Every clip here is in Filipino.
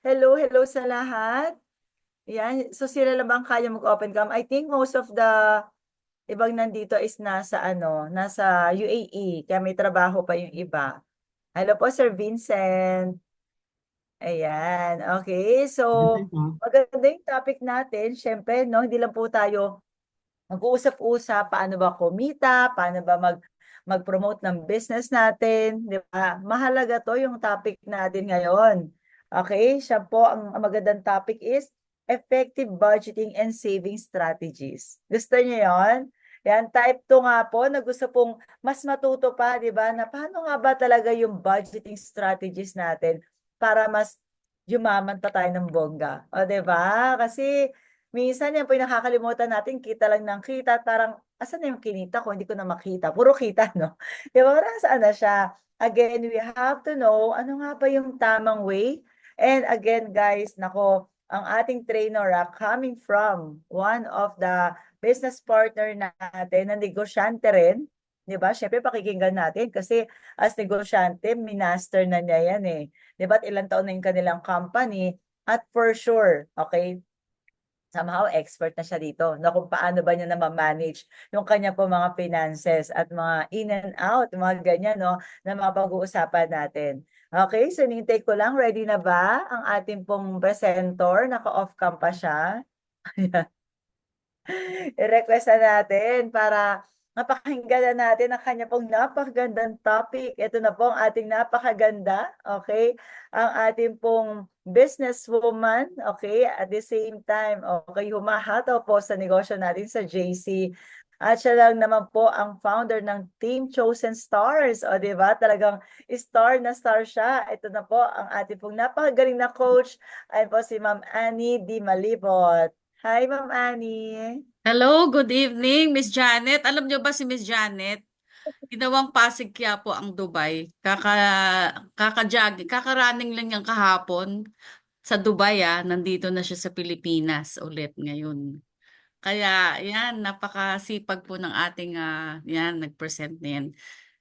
Hello sa lahat. Yan, so sila lang ba ang kaya mag-open cam? I think most of the ibang nandito is nasa UAE, kaya may trabaho pa yung iba. Hello po, Sir Vincent. Ayan, okay. So, Ganun po. maganda yung topic natin. Siyempre, no, hindi lang po tayo mag-uusap-usap paano ba kumita, paano ba mag-promote ng business natin, di ba? Mahalaga to yung topic natin ngayon. Okay, siya po ang magandang topic is effective budgeting and saving strategies. Gusto niyo 'yon? Yan, type 2 nga po na gusto pong mas matuto pa, di ba? Na paano nga ba talaga yung budgeting strategies natin para mas yumaman pa tayo ng bongga. O, di ba? Kasi minsan yan po yung nakakalimutan natin, kita lang ng kita at parang, asan na yung kinita ko? Hindi ko na makita. Puro kita, no? Di ba? Parang saan na siya? Again, we have to know ano nga ba yung tamang way. And again, guys, nako, ang ating trainer coming from one of the business partner natin na negosyante rin. Di ba? Siyempre, pakikinggan natin kasi as negosyante, minaster na niya yan eh. Di ba? At ilang taon na yung kanilang company at for sure, okay, somehow expert na siya dito na kung paano ba niya na manage yung kanya po mga finances at mga in and out, mga ganyan, no, na mga pag-uusapan natin. Okay, so nintay ko lang, ready na ba ang ating pong presenter? Naka-off cam pa siya. I-request na natin para mapakinggan na natin ang kanya pong napakagandang topic. Ito na po ang ating napakaganda, okay? Ang ating pong businesswoman, okay? At the same time, okay, humahataw po sa negosyo natin sa JC. At siya lang naman po ang founder ng Team Chosen Stars. O, di ba? Talagang star na star siya. Ito na po ang ating pong napakagaling na coach. Ayun po si Ma'am Annie Di Malibot. Hi, Ma'am Annie. Hello, good evening, Miss Janet. Alam niyo ba si Miss Janet? Ginawang Pasig Quiapo ang Dubai. Kakaraning lang niyang kahapon sa Dubai nandito na siya sa Pilipinas ulit ngayon. Kaya yan, napakasipag po ng ating nag-present na yan.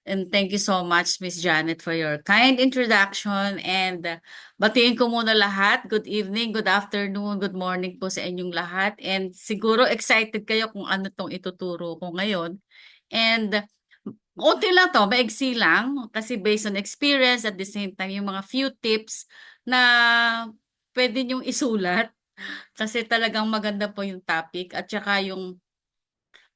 And thank you so much, Miss Janet, for your kind introduction. And batiin ko muna lahat. Good evening, good afternoon, good morning po sa inyong lahat. And siguro excited kayo kung ano tong ituturo ko ngayon. And unti lang to, maigsi lang. Kasi based on experience, at the same time, yung mga few tips na pwede nyong isulat. Kasi talagang maganda po yung topic. At saka yung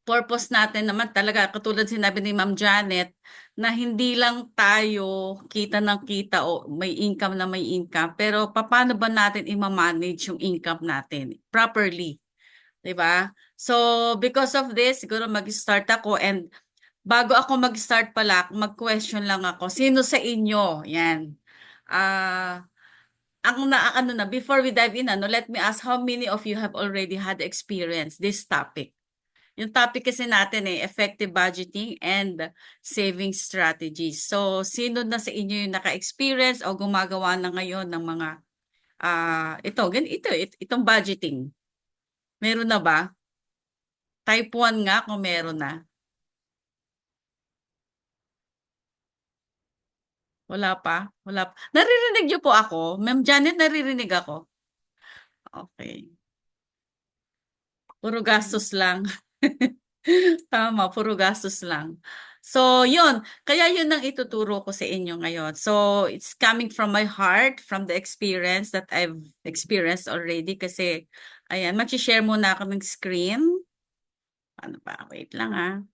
purpose natin naman talaga, katulad sinabi ni Ma'am Janet, na hindi lang tayo kita ng kita o may income na may income, pero paano ba natin i-manage yung income natin properly, 'di ba? So, because of this, siguro mag-start ako and bago ako mag-start pala, mag-question lang ako, sino sa inyo, yan, ah, before we dive in, let me ask how many of you have already had experience this topic? Yung topic kasi natin effective budgeting and saving strategies. So, sino na sa inyo yung naka-experience o gumagawa na ngayon ng mga itong budgeting? Meron na ba? Type 1 nga kung meron na. Wala pa? Wala pa. Naririnig niyo po ako? Ma'am Janet, naririnig ako. Okay. Puro gastos lang. Tama, puro gastos lang. So, yun. Kaya yun ang ituturo ko sa inyo ngayon. So, it's coming from my heart, from the experience that I've experienced already. Kasi, ayan, mag-share muna ako ng screen. Ano ba? Wait lang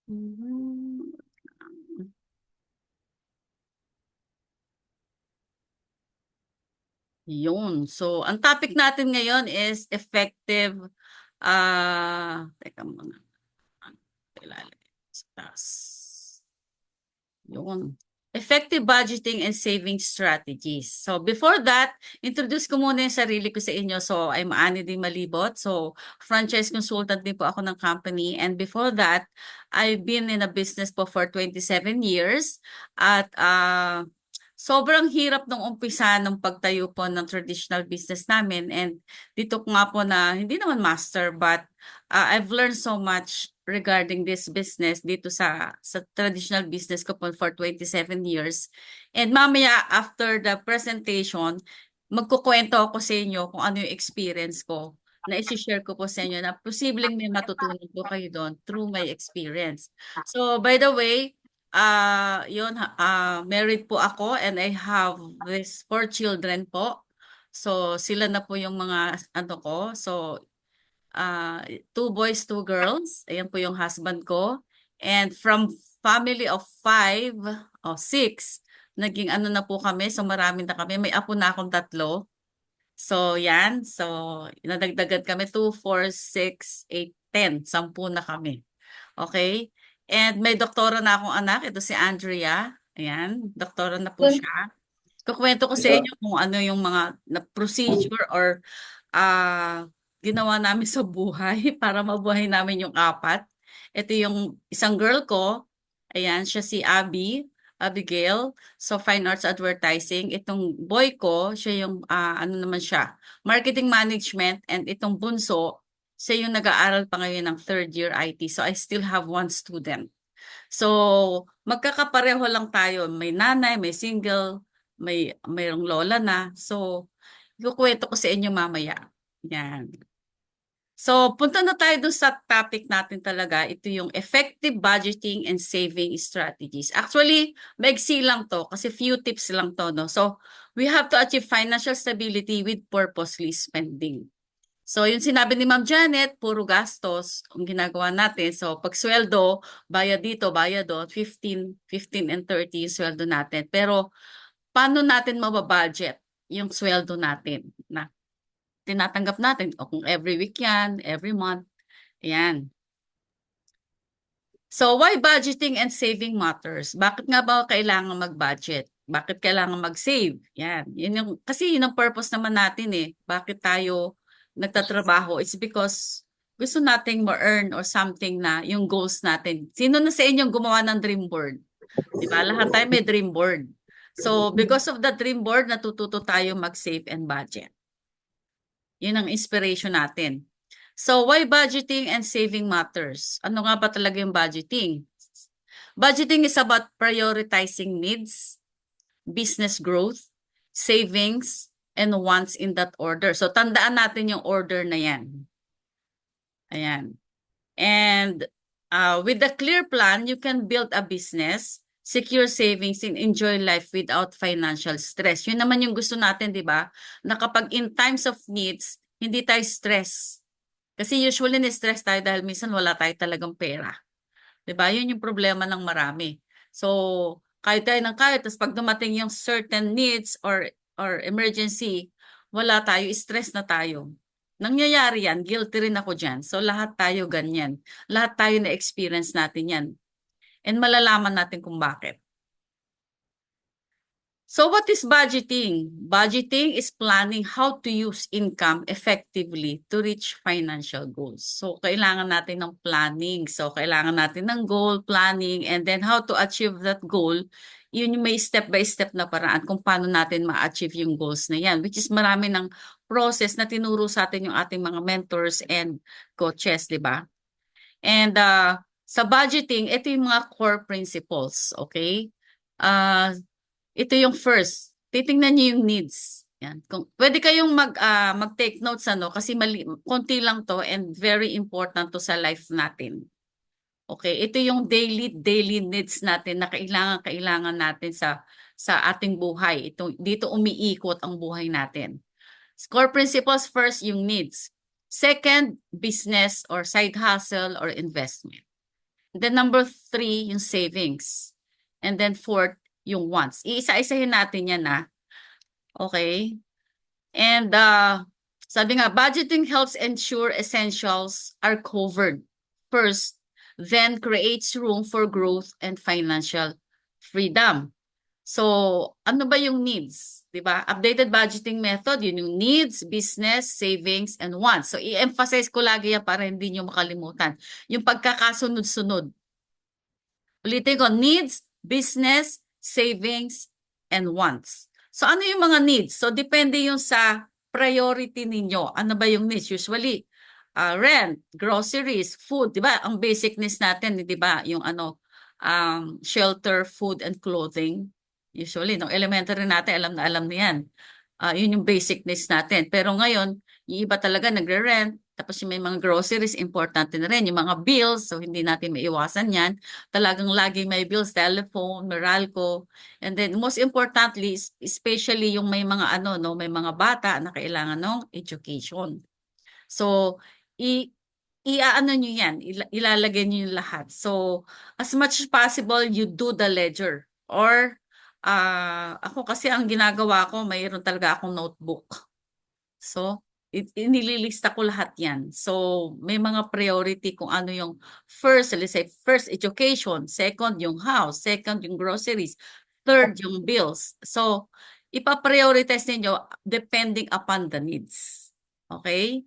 Mhm. Yun. So, ang topic natin ngayon is effective, teka muna. Ilalagay sa taas. Yun. Effective budgeting and saving strategies. So before that, introduce ko muna yung sarili ko sa inyo. So I'm Annie Di Malibot. So franchise consultant din po ako ng company. And before that, I've been in a business po for 27 years. At sobrang hirap nung umpisa ng pagtayo po ng traditional business namin. And dito ko nga po na, hindi naman master, but I've learned so much regarding this business dito sa traditional business ko po for 27 years. And mamaya after the presentation, magkukwento ako sa inyo kung ano yung experience ko na isi-share ko po sa inyo na posibleng may matutunan po kayo doon through my experience. So by the way, married po ako and I have these 4 children po. So sila na po yung mga ano ko. So 2 boys, 2 girls. Ayan po yung husband ko. And from family of 5 o 6, naging ano na po kami. So marami na kami. May apo na akong 3. So yan. So nadagdagan kami 2, 4, 6, 8, 10. 10 na kami. Okay? And may doktora na akong anak. Ito si Andrea. Ayan. Doktora na po siya. Kukwento ko sa inyo kung ano yung mga procedure or ginawa namin sa buhay para mabuhay namin yung 4. Ito yung isang girl ko. Ayan, siya si Abigail. So, Fine Arts Advertising. Itong boy ko, siya yung, ano naman siya, Marketing Management. And itong bunso, siya yung nag-aaral pa ngayon ng 3rd year IT. So, I still have 1 student. So, magkakapareho lang tayo. May nanay, may single, mayroong lola na. So, ikukwento ko sa inyo mamaya. Yan. So, punta na tayo dun sa topic natin talaga. Ito yung effective budgeting and saving strategies. Actually, maigsi lang to kasi few tips lang to, no? So, we have to achieve financial stability with purposely spending. So, yung sinabi ni Ma'am Janet, puro gastos ang ginagawa natin. So, pag sweldo, bayad dito, bayad doon, 15 and 30 yung sweldo natin. Pero, paano natin mababudget yung sweldo natin na tinatanggap natin? O kung every week yan, every month, yan. So, why budgeting and saving matters? Bakit nga ba kailangan mag-budget? Bakit kailangan mag-save? Yan. Kasi yun ang purpose naman natin eh. Bakit tayo nagtatrabaho? It's because gusto nating ma-earn or something na yung goals natin. Sino na sa inyong gumawa ng dream board? Diba? Lahat tayo may dream board. So, because of the dream board, natututo tayo mag-save and budget. Yun ang inspiration natin. So, why budgeting and saving matters? Ano nga ba talaga yung budgeting? Budgeting is about prioritizing needs, business growth, savings, and wants in that order. So, tandaan natin yung order na yan. Ayan. And with a clear plan, you can build a business, secure savings, and enjoy life without financial stress. Yun naman yung gusto natin, di ba? Na kapag in times of needs, hindi tayo stress. Kasi usually ni-stress tayo dahil minsan wala tayo talagang pera. Diba? Yun yung problema ng marami. So, kahit tayo ng kahit, tapos pag dumating yung certain needs or emergency, wala tayo, stress na tayo. Nangyayari yan, guilty rin ako dyan. So, lahat tayo ganyan. Lahat tayo na-experience natin yan. And malalaman natin kung bakit. So what is budgeting? Budgeting is planning how to use income effectively to reach financial goals. So kailangan natin ng planning. So kailangan natin ng goal planning and then how to achieve that goal. Yun yung may step by step na paraan kung paano natin ma-achieve yung goals na yan. Which is marami ng process na tinuro sa atin yung ating mga mentors and coaches, di ba? And sa budgeting, ito yung mga core principles, okay? Ito yung first. Titingnan niyo yung needs. Yan. Pwede kayong mag-take notes kasi konti lang to and very important to sa life natin. Okay, ito yung daily needs natin na kailangan natin sa ating buhay. Dito umiikot ang buhay natin. Core principles first, yung needs. Second, business or side hustle or investment. Then number 3, yung savings. And then 4th, yung wants. Iisa-isahin natin yan Okay? And sabi nga, budgeting helps ensure essentials are covered first, then creates room for growth and financial freedom. So, ano ba yung needs? Diba? Updated budgeting method, yun yung needs, business, savings, and wants. So, i-emphasize ko lagi yan para hindi nyo makalimutan. Yung pagkakasunod-sunod. Ulitin ko, needs, business, savings, and wants. So, ano yung mga needs? So, depende yung sa priority ninyo. Ano ba yung needs? Usually, rent, groceries, food, 'di ba? Ang basic needs natin, 'di ba? Yung shelter, food and clothing. Usually, no, elementary natin alam na 'yan. Yun yung basic needs natin. Pero ngayon, yung iba talaga nagre-rent, tapos yung may mga groceries, importante na rin. Yung mga bills, so hindi natin maiwasan yan. Talagang laging may bills, telephone, Meralco. And then, most importantly, especially yung may mga no, may mga bata na kailangan ng education. So, i iaano nyo yan, ilalagay nyo yung lahat. So, as much as possible, you do the ledger. Or, ako kasi ang ginagawa ko, mayroon talaga akong notebook. So, inililista ko lahat yan. So, may mga priority kung ano yung first, let's say, first education, second yung house, second yung groceries, third yung bills. So, ipa-prioritize ninyo depending upon the needs. Okay?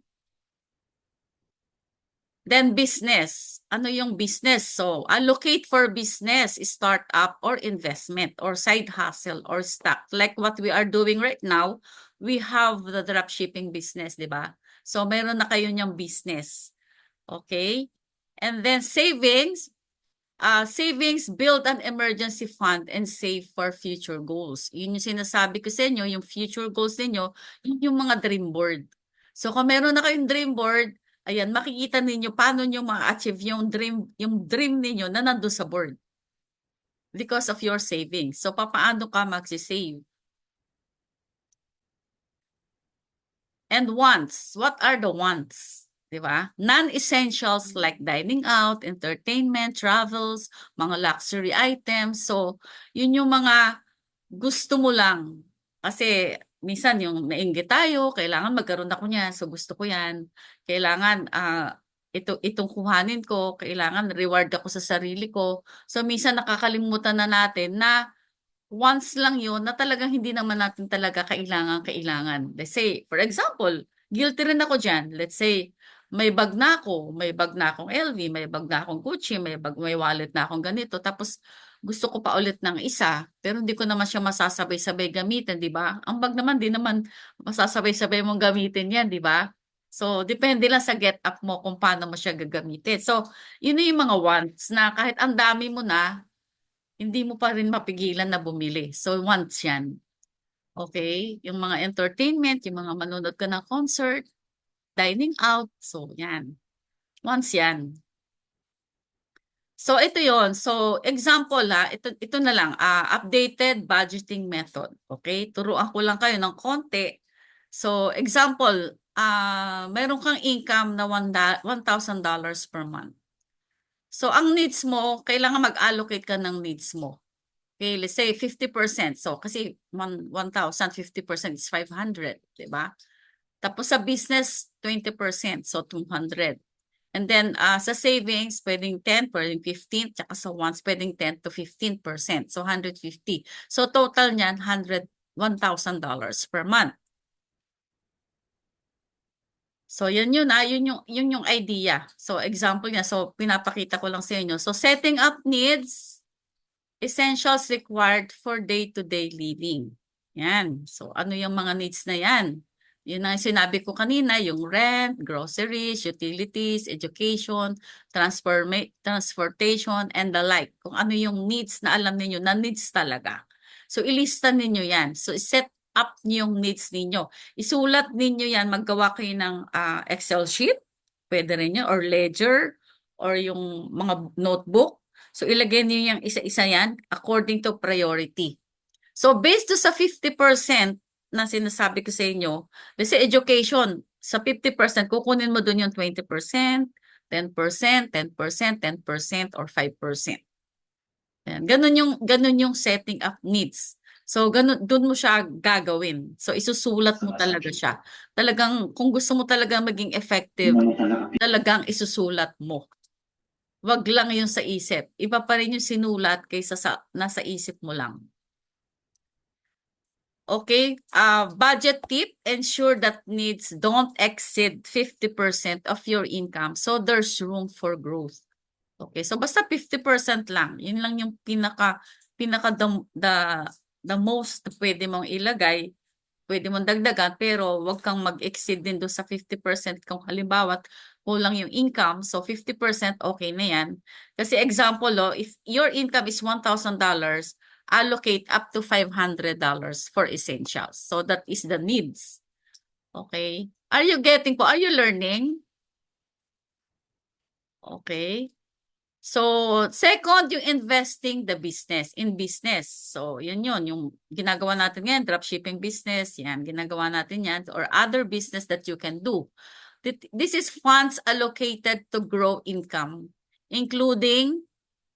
Then business. Ano yung business? So, allocate for business, startup, or investment, or side hustle, or stock. Like what we are doing right now, we have the dropshipping business, di ba? So, meron na kayo niyang business. Okay? And then savings. Savings, build an emergency fund and save for future goals. Yun yung sinasabi ko sa inyo, yung future goals ninyo, yun yung mga dream board. So kung meron na kayong dream board, ayan, makikita ninyo paano nyo ma-achieve yung dream ninyo na nandun sa board. Because of your savings. So papaano ka magsisave? And wants. What are the wants? Diba? Non-essentials like dining out, entertainment, travels, mga luxury items. So, yun yung mga gusto mo lang. Kasi minsan yung nainggit tayo, kailangan magkaroon ako niyan. So, gusto ko yan. Kailangan itong kuhanin ko, kailangan reward ako sa sarili ko. So, minsan nakakalimutan na natin na once lang yun na talagang hindi naman natin talaga kailangan. Let's say, for example, guilty rin ako dyan. Let's say, may bag na ako, may bag na akong LV, may bag na akong Gucci, may wallet na akong ganito. Tapos, gusto ko pa ulit ng isa, pero hindi ko naman siya masasabay-sabay gamitin, di ba? Ang bag naman, di naman masasabay-sabay mong gamitin yan, di ba? So, depende lang sa get up mo kung paano mo siya gagamitin. So, yun na yung mga wants na kahit ang dami mo na, hindi mo pa rin mapigilan na bumili. So, wants yan. Okay? Yung mga entertainment, yung mga manonood ka ng concert, dining out. So, yan. Wants yan. So, ito yon. So, example ito na lang, updated budgeting method. Okay? Turuan ko lang kayo ng konti. So, example, meron kang income na $1,000 per month. So, ang needs mo, kailangan mag-allocate ka ng needs mo. Okay, let's say 50%. So, kasi 1,000, 50% is 500, di ba? Tapos sa business, 20%. So, 200. And then, sa savings, pwedeng 10, pwedeng 15, tsaka sa wants, pwedeng 10 to 15%. So, 150. So, total niyan, $1,000 per month. So, yun yung idea. So, example niya. So, pinapakita ko lang sa inyo. So, setting up needs, essentials required for day-to-day living. Yan. So, ano yung mga needs na yan? Yun ang sinabi ko kanina, yung rent, groceries, utilities, education, transportation, and the like. Kung ano yung needs na alam niyo na needs talaga. So, ilista ninyo yan. So, set up niyo yung needs ninyo. Isulat ninyo yan, maggawa kayo ng Excel sheet, pwede rin yun, or ledger, or yung mga notebook. So, ilagay niyo yung isa-isa yan according to priority. So, based to sa 50% na sinasabi ko sa inyo, let's say education, sa 50%, kukunin mo dun yung 20%, 10%, 10%, 10%, or 5%. Yan. Ganun yung setting up needs. So, dun mo siya gagawin. So, isusulat mo talaga siya. Talagang, kung gusto mo talaga maging effective, talagang isusulat mo. Wag lang yung sa isip. Iba pa rin yung sinulat kaysa sa nasa isip mo lang. Okay? Budget tip, ensure that needs don't exceed 50% of your income. So there's room for growth. Okay? So basta 50% lang. Yun lang yung pinaka the most pwede mong ilagay. Pwede mong dagdagan pero wag kang mag-exceed din doon sa 50% kung halimbawa kulang yung income, so 50% okay na yan. Kasi example, if your income is $1,000, allocate up to $500 for essentials. So that is the needs. Okay? Are you getting po? Are you learning? Okay. So, second, yung investing the business, in business. So, yun, yung ginagawa natin ngayon, dropshipping business, yan, ginagawa natin yan, or other business that you can do. This is funds allocated to grow income, including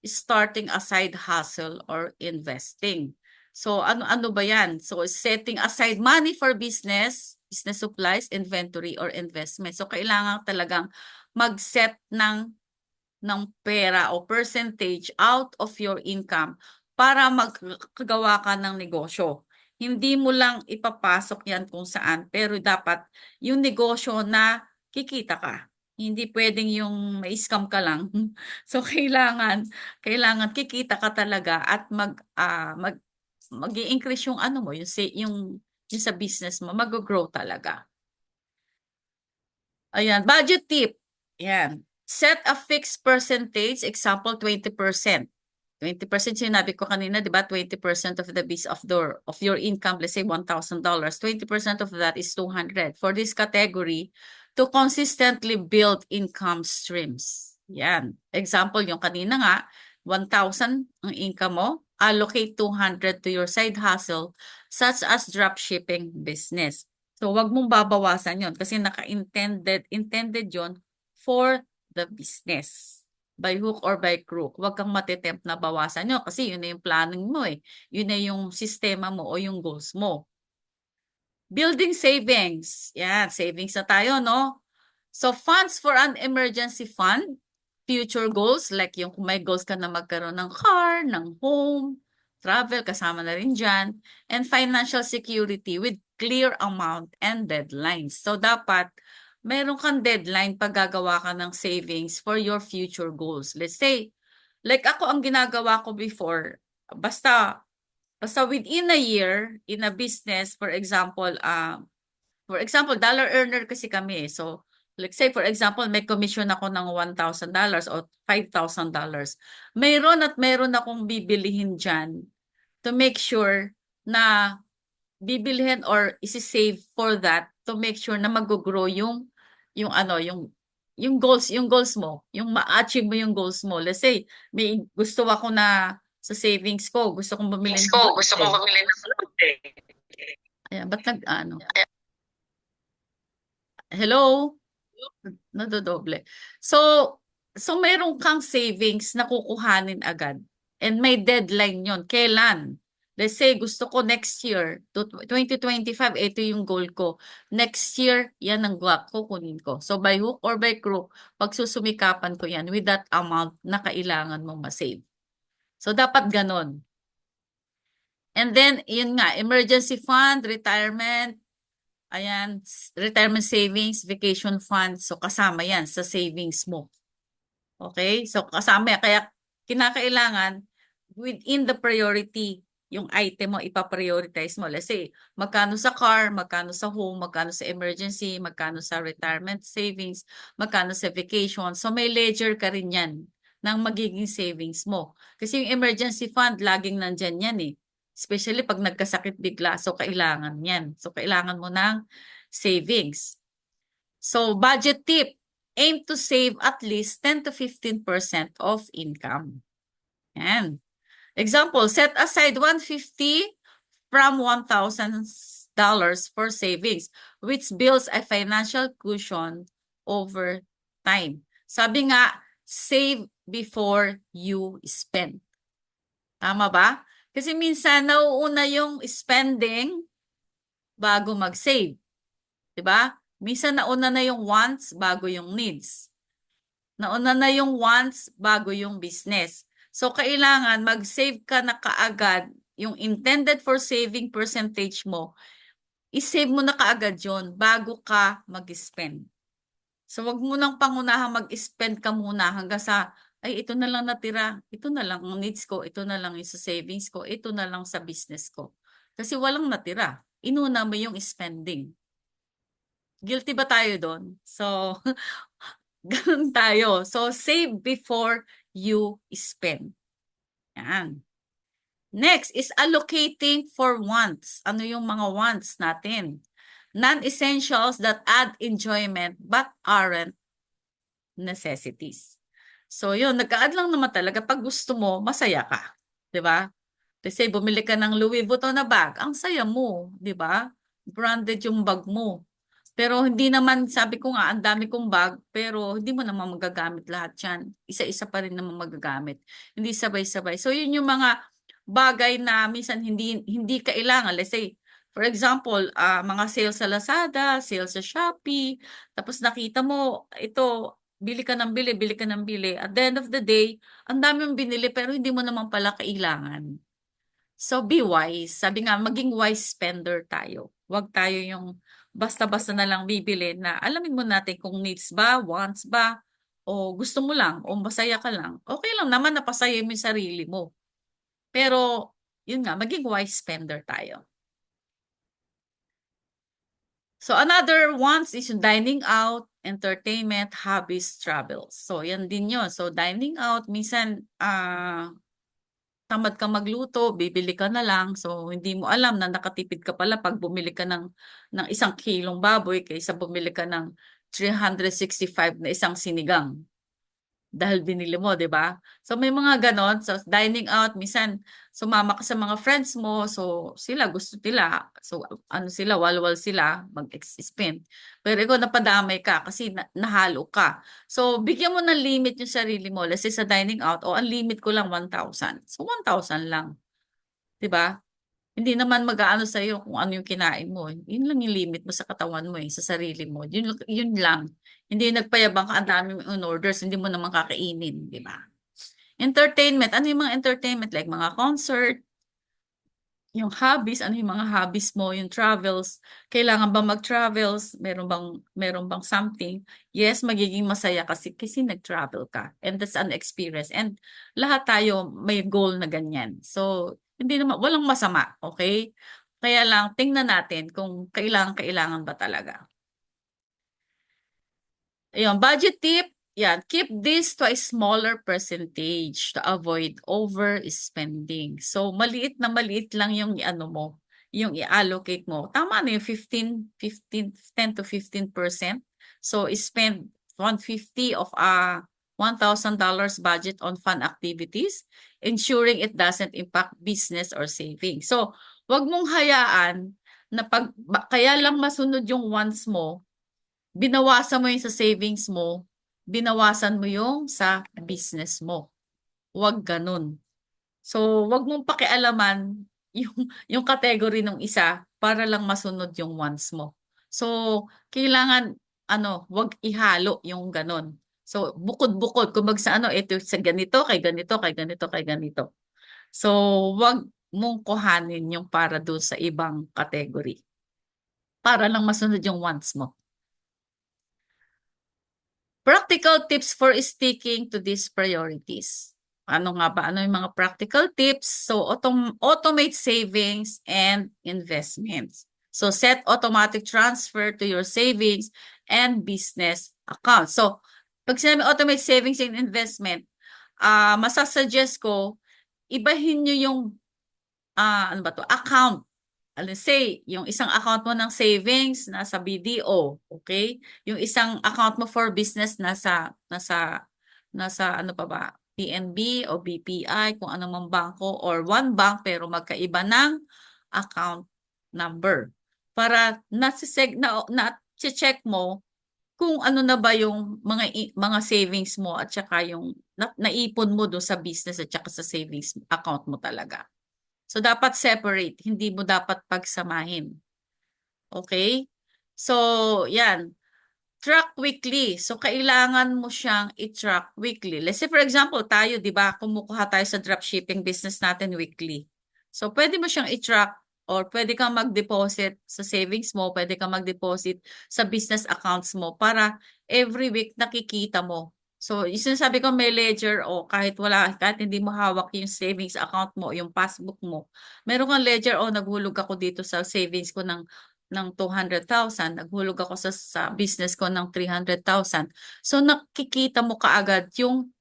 starting a side hustle or investing. So, ano ba yan? So, setting aside money for business supplies, inventory, or investment. So, kailangan talagang mag-set ng pera o percentage out of your income para magkagawa ka ng negosyo. Hindi mo lang ipapasok yan kung saan, pero dapat yung negosyo na kikita ka. Hindi pwedeng yung may-scam ka lang. So kailangan kikita ka talaga at mag-i-increase yung ano mo, yung sa business mo, mag-grow talaga. Ayan, budget tip. Ayan. Set a fixed percentage, example 20%. 20% sinabi ko kanina, 'di ba? 20% of the base of your income, let's say $1,000. 20% of that is 200. For this category, to consistently build income streams. Yan. Example, yung kanina nga, 1,000 ang income mo, allocate 200 to your side hustle such as dropshipping business. So, wag mong babawasan yon kasi intended yon for the business. By hook or by crook. Huwag kang matitempt na bawasan nyo kasi yun na yung planning mo eh. Yun na yung sistema mo o yung goals mo. Building savings. Yan, savings na tayo, no? So, funds for an emergency fund, future goals, like yung kung may goals ka na magkaroon ng car, ng home, travel, kasama na rin dyan, and financial security with clear amount and deadlines. So, dapat meron kang deadline pag gagawa ka ng savings for your future goals. Let's say, like ako ang ginagawa ko before, basta within a year, in a business, for example, dollar earner kasi kami. So, let's say, for example, may commission ako ng $1,000 o $5,000. Mayroon akong bibilihin dyan to make sure na bibilihin or isi-save for that to make sure na mag-grow yung ano, yung goals mo, yung ma-achieve mo yung goals mo. Let's say, may gusto ako na sa savings ko, gusto kong bumili ng Gusto kong lote. bumili ng lote. Ayan, ba't ano? Hello? Nadodoble. So meron kang savings na kukuhanin agad. And may deadline yon. Kailan? Let's say, gusto ko next year, 2025, ito yung goal ko. Next year, yan ang kukunin ko. So by hook or by crook, pagsusumikapan ko yan with that amount na kailangan mong masave. So dapat ganon. And then, yun nga, emergency fund, retirement, ayan, retirement savings, vacation funds. So, kasama yan sa savings mo. Okay? So, kasama yan. Kaya, kinakailangan, within the priority, yung item mo, ipaprioritize mo. Let's say, magkano sa car, magkano sa home, magkano sa emergency, magkano sa retirement savings, magkano sa vacation. So, may ledger ka rin yan ng magiging savings mo. Kasi yung emergency fund, laging nandyan yan eh. Especially pag nagkasakit bigla. So, kailangan yan. So, kailangan mo ng savings. So, budget tip. Aim to save at least 10 to 15% of income. Yan. Example, set aside $150 from $1,000 for savings, which builds a financial cushion over time. Sabi nga, save before you spend. Tama ba? Kasi minsan nauuna yung spending bago mag-save. 'Di ba? Minsan nauna na yung wants bago yung needs. Nauna na yung wants bago yung business. So kailangan mag-save ka na kaagad yung intended for saving percentage mo. I-save mo na kaagad yon bago ka mag-spend. So wag mo nang pangunahan mag-spend ka muna hanggang sa ay ito na lang natira, ito na lang ang needs ko, ito na lang yung sa savings ko, ito na lang sa business ko. Kasi walang natira. Inuna mo yung spending. Guilty ba tayo doon? So Ganun tayo. So, save before you spend. Yan. Next is allocating for wants. Ano yung mga wants natin? Non-essentials that add enjoyment but aren't necessities. So, yun, nagka-add lang naman talaga. Pag gusto mo, masaya ka. 'Di ba? Kasi bumili ka ng Louis Vuitton na bag, ang saya mo, 'di ba? Branded yung bag mo. Pero hindi naman, sabi ko nga, ang dami kong bag, pero hindi mo naman magagamit lahat yan. Isa-isa pa rin naman magagamit. Hindi sabay-sabay. So, yun yung mga bagay na minsan hindi kailangan. Let's say, for example, mga sales sa Lazada, sales sa Shopee, tapos nakita mo, ito, bili ka ng bili, bili ka ng bili. At the end of the day, ang dami mong binili, pero hindi mo naman pala kailangan. So be wise. Sabi nga, maging wise spender tayo. Huwag tayo yung basta-basta na lang bibili na alamin mo natin kung needs ba, wants ba, o gusto mo lang, o masaya ka lang. Okay lang naman na pasaya mo yung sarili mo. Pero, yun nga, maging wise spender tayo. So another wants is yung dining out, entertainment, hobbies, travels. So yan din yun. So dining out, minsan, tamad ka magluto, bibili ka na lang. So, hindi mo alam na nakatipid ka pala pag bumili ka ng 1 kilong baboy kaysa bumili ka ng 365 na isang sinigang. Dahil binili mo, 'di ba? So may mga ganon. So dining out, minsan sumama ka sa mga friends mo, so sila gusto nila. So ano sila, walwal sila mag-spend. Pero ikaw napadamay ka kasi nahalo ka. So bigyan mo ng limit yung sarili mo. Let's say sa dining out, o ang limit ko lang 1,000. So 1,000 lang, 'di ba? Hindi naman mag-aano sa iyo kung ano yung kinain mo. Yun lang yung limit mo sa katawan mo sa sarili mo. Yun lang. Hindi nagpayabang ka ang dami mong orders, hindi mo naman kakainin, di ba? Entertainment, ano yung mga entertainment? Like mga concert, yung hobbies, ano yung mga hobbies mo, yung travels, kailangan ba mag-travels, meron bang something? Yes, magiging masaya kasi nag-travel ka. And that's an experience. And lahat tayo may goal na ganyan. So, hindi naman, walang masama, okay? Kaya lang, tingnan natin kung kailangan ba talaga. Ayun, budget tip, yan, keep this to a smaller percentage to avoid overspending. So, maliit lang yung ano mo, yung i-allocate mo. Tama na yung 10 to 15%. So, spend 150 of $1,000 budget on fun activities, ensuring it doesn't impact business or saving. So, wag mong hayaan na kaya lang masunod yung wants mo, binawasan mo yung sa savings mo, binawasan mo yung sa business mo. Huwag ganun. So, huwag mong pakialaman yung, yung category ng isa para lang masunod yung wants mo. So, kailangan, huwag ihalo yung ganun. So, bukod-bukod. Kung sa ito sa ganito, kay ganito, kay ganito, kay ganito. So, huwag mong kuhanin yung para doon sa ibang category. Para lang masunod yung wants mo. Practical tips for sticking to these priorities. Ano nga ba? Ano yung mga practical tips? So, automate savings and investments. So, set automatic transfer to your savings and business account. So, pag sinabi automate savings and investment, masasuggest ko, ibahin nyo yung, ano ba to, account. Let's say, yung isang account mo ng savings nasa BDO, okay? Yung isang account mo for business nasa ano pa ba? PNB o BPI, kung ano mang bangko, or one bank pero magkaiba ng account number. Para na-check mo kung ano na ba yung mga savings mo at saka yung naipon mo do sa business at saka sa savings account mo talaga. So, dapat separate. Hindi mo dapat pagsamahin. Okay? So, yan. Track weekly. So, kailangan mo siyang i-track weekly. Let's say, for example, tayo, di ba, kumukuha tayo sa dropshipping business natin weekly. So, pwede mo siyang i-track or pwede kang mag-deposit sa savings mo, pwede kang mag-deposit sa business accounts mo para every week nakikita mo. So, yung sinasabi ko may ledger o kahit hindi mo hawak yung savings account mo, yung passbook mo, meron kang ledger o naghulog ako dito sa savings ko ng ng 200,000, naghulog ako sa business ko ng 300,000. So nakikita mo kaagad yung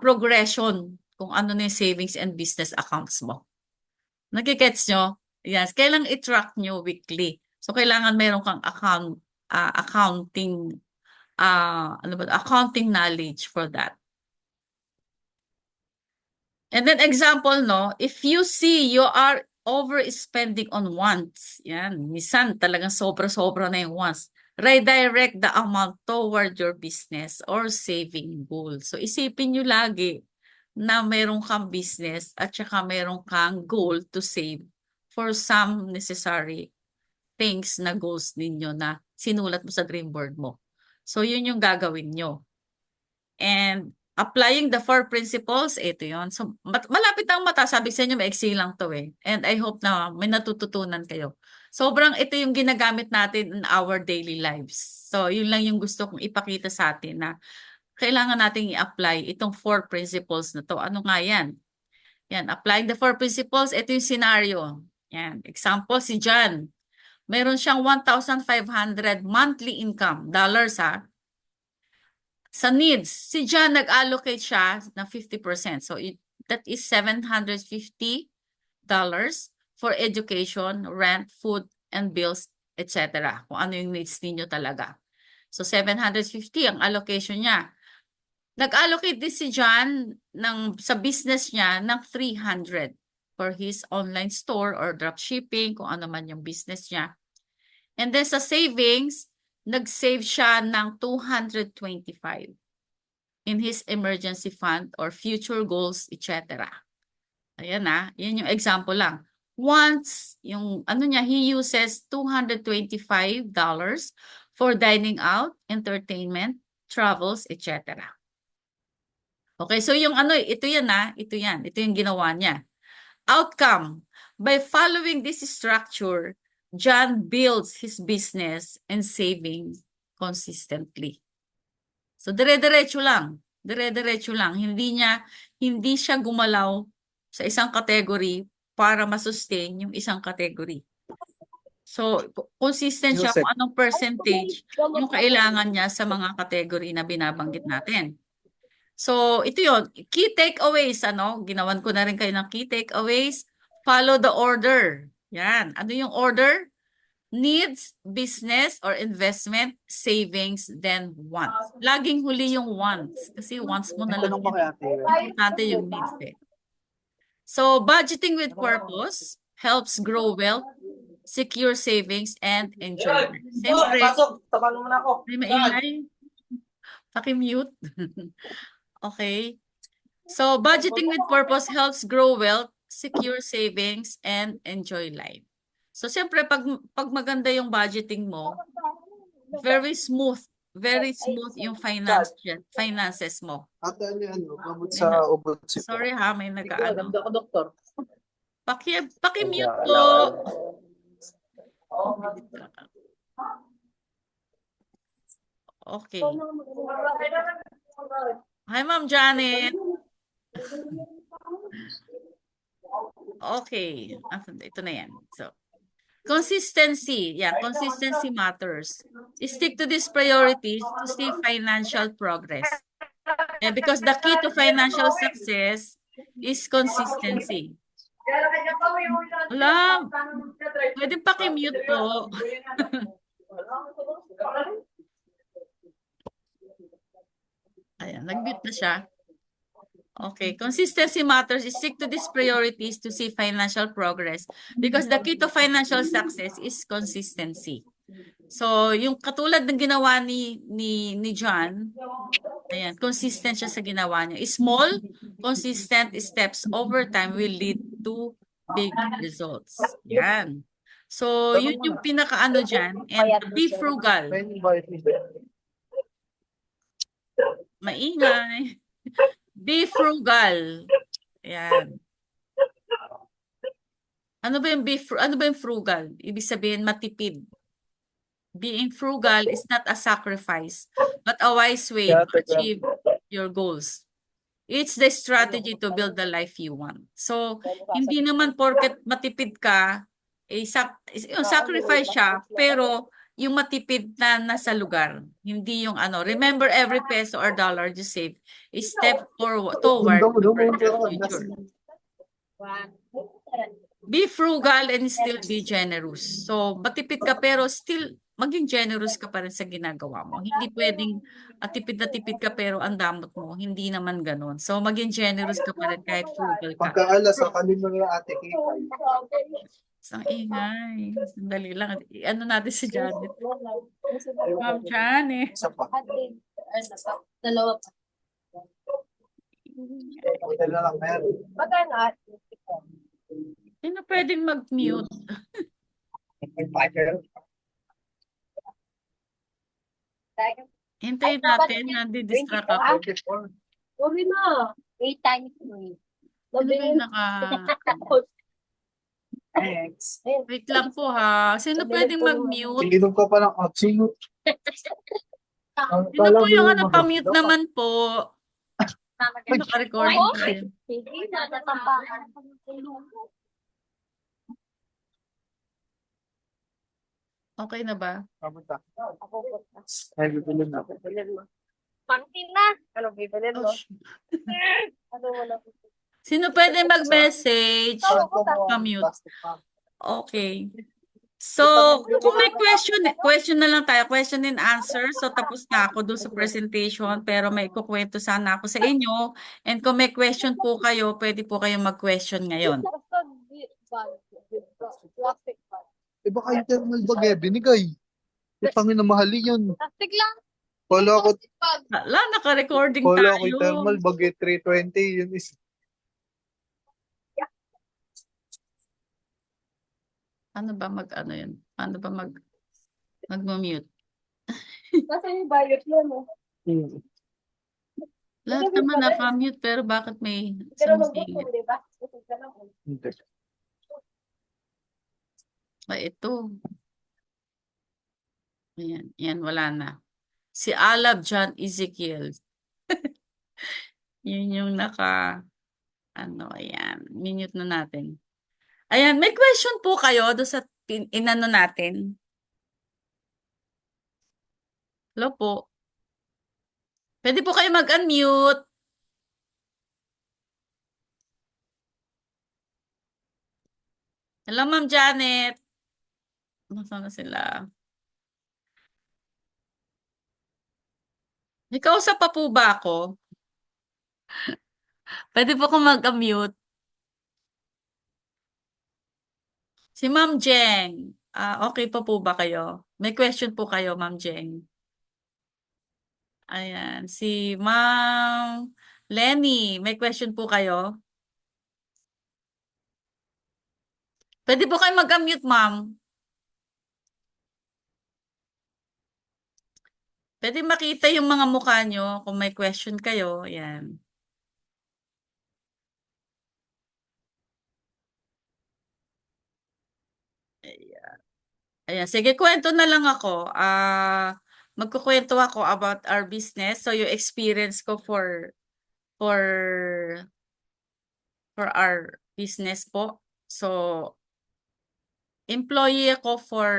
progression kung ano na yung savings and business accounts mo. Nagigets nyo? Yes, kailangan i-track nyo weekly. So kailangan meron kang accounting accounting knowledge for that. And then example, no, if you see you are overspending on wants, yan, minsan talagang sobra-sobra na yung wants, redirect the amount toward your business or saving goal. So isipin nyo lagi na meron kang business at saka meron kang goal to save for some necessary things na goals ninyo na sinulat mo sa dream board mo. So yun yung gagawin nyo. And applying the 4 principles, ito yon. So, malapit ang mata. Sabi sa inyo, maiksi lang to eh. And I hope na may natututunan kayo. Sobrang ito yung ginagamit natin in our daily lives. So, yun lang yung gusto kong ipakita sa atin na kailangan nating i-apply itong 4 principles na to. Ano nga yan? Yan, applying the 4 principles, ito yung scenario. Yan, example, si John. Meron siyang 1,500 monthly income, dollars ha. Sa needs, si John nag-allocate siya ng 50%. So that is $750 for education, rent, food, and bills, etc. Kung ano yung needs ninyo talaga. So 750 ang allocation niya. Nag-allocate din si John sa business niya ng 300 for his online store or dropshipping, kung ano man yung business niya. And then sa savings, nag-save siya ng 225 in his emergency fund or future goals, etc. Ayan na, yan yung example lang. Once, yung ano niya, he uses $225 for dining out, entertainment, travels, etc. Okay, so yung ano, ito yan ito yan. Ito yung ginawa niya. Outcome, by following this structure, John builds his business and savings consistently. So dire-diretso lang. Dire-diretso lang. Hindi siya gumalaw sa isang category para masustain yung isang category. So consistent siya kung anong percentage yung kailangan niya sa mga category na binabanggit natin. So ito yon, key takeaways, ginawan ko na rin kayo ng key takeaways. Follow the order. Yan. Ano yung order? Needs, business, or investment, savings, then wants. Laging huli yung wants. Kasi wants mo na lang yun. Importante yung needs eh. So, budgeting with purpose helps grow wealth, secure savings, and enjoy. Siyempre, may maingay. Paki-mute. Okay. So, budgeting with purpose helps grow wealth, secure savings, and enjoy life. So, siyempre, pag maganda yung budgeting mo, very smooth yung finances mo. Sorry ha, may nag-ano. Paki-mute po. Okay. Hi, Ma'am Janet. Okay. Ito na yan. So, consistency. Yeah, consistency matters. Stick to these priorities to see financial progress. And because the key to financial success is consistency. Alam, pwede paki-mute po. Ayan, nag-mute na siya. Okay, consistency matters. Stick to these priorities to see financial progress because the key to financial success is consistency. So, yung katulad ng ginawa ni John, ayan, consistent siya sa ginawa niya. Small, consistent steps over time will lead to big results. Yan. So, yun yung pinakaano dyan. And be frugal. Maingay. Be frugal. Ayan. Ano ba yung frugal? Ibig sabihin matipid. Being frugal is not a sacrifice, but a wise way to achieve your goals. It's the strategy to build the life you want. So, hindi naman porket matipid ka, yung sacrifice siya, pero yung matipid na nasa lugar, hindi yung ano. Remember, every peso or dollar you save is step forward toward a brighter future. Be frugal and still be generous. So, matipid ka pero still maging generous ka pa rin sa ginagawa mo. Hindi pwedeng tipid na tipid ka pero ang damot mo. Hindi naman ganun. So, maging generous ka pa rin kahit frugal ka. Pagkaalas, sa kanino yung ate Kay? Ang ingay. Sandali lang. Ano natin si Janet? Ma'am Janet. Isa pa. Dalawa pa. Hotel na lang meron. Magkano? Sino pwedeng mag-mute? Hintayin natin. Nandi-distract ako. 24. Uri mo. 8 times 3. Sino ba yung naka... Thanks. Wait lang po ha. Sino pwedeng mag-mute? Inom ka pa ng absolute. Sino po yung ano pa-mute naman po? Naka-recording Oo. tayo. Sige, natatambakan. Okay na ba? Kamusta? Ako po. Ay, bibili na. Bibilin mo. Pangtin na. Ano bibilin mo? Oh, Ano wala po. sino pwede mag-message? Tawag ko, Pa-mute. Okay. So, kung may question na lang tayo, question and answer. So, tapos na ako doon sa presentation, pero may kukwento sana ako sa inyo. And kung may question po kayo, pwede po kayong mag-question ngayon. Plastic bag. Eh baka yung thermal bag eh, binigay. Pangin na mahali yun. Plastic lang. Kala ko, Plastic bag. Wala, naka-recording kala ko tayo. yung thermal bag eh, 320. Yun is, Ano ba mag-ano yun? Ano ba mag-mute? Nasa yung bayot yun, no? Lahat naman naka-mute, pero bakit may Pero mag-book something? mo, di ba? Kasi ka lang. hindi. Ito. Ayan, yan, wala na. Si Alab John Ezekiel. Yun yung ayan, minute na natin. Ayan, may question po kayo doon sa inano natin. Hello po. Pwede po kayo mag-unmute. Hello, Ma'am Janet. Nasaan na sila? May kausap pa po ba ako? Pwede po kong mag-unmute. Si Ma'am Jeng. Okay pa po ba kayo? May question po kayo, Ma'am Jeng. Ayan. Si Ma'am Lenny. May question po kayo? Pwede po kayo mag-unmute, Ma'am. Pwede makita yung mga mukha nyo kung may question kayo. Ayan. Ayan. Sige, kwento na lang ako. Magkukwento ako about our business. So, yung experience ko for our business po. So, employee ako for